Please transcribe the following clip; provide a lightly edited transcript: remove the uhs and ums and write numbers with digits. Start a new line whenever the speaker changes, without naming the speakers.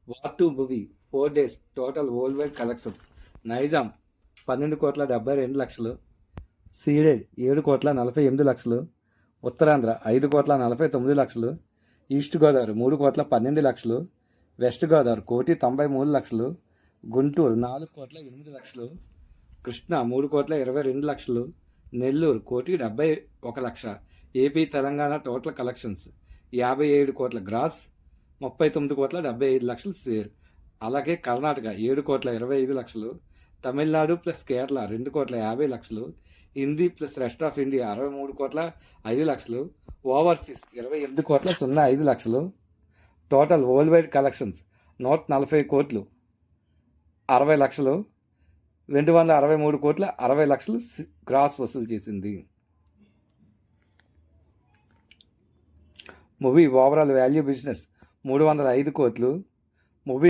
War two movie 4 days total world wide collections. Nizam 12,72,00,000, Ceded 7,48,00,000, Uttarandhra 5,49,00,000, east Godavari 3,12,00,000, west Godavari 1,93,00,000, Guntur 4,08,00,000, Krishna 3,22,00,000, Nellore 1,71,00,000. AP Telangana total collections 57 కోట్ల gross, 39,75,00,000 share. అలాగే Karnataka 7,25,00,000, Tamil Nadu plus Kerala 2,50,00,000, Hindi plus rest of India 63,05,00,000, overseas 28,05,00,000. Total world wide collections 140 కోట్లు 60,00,000, 263 కోట్ల 60,00,000 gross వసూలు చేసింది. Movie overall value business 305 కోట్లు,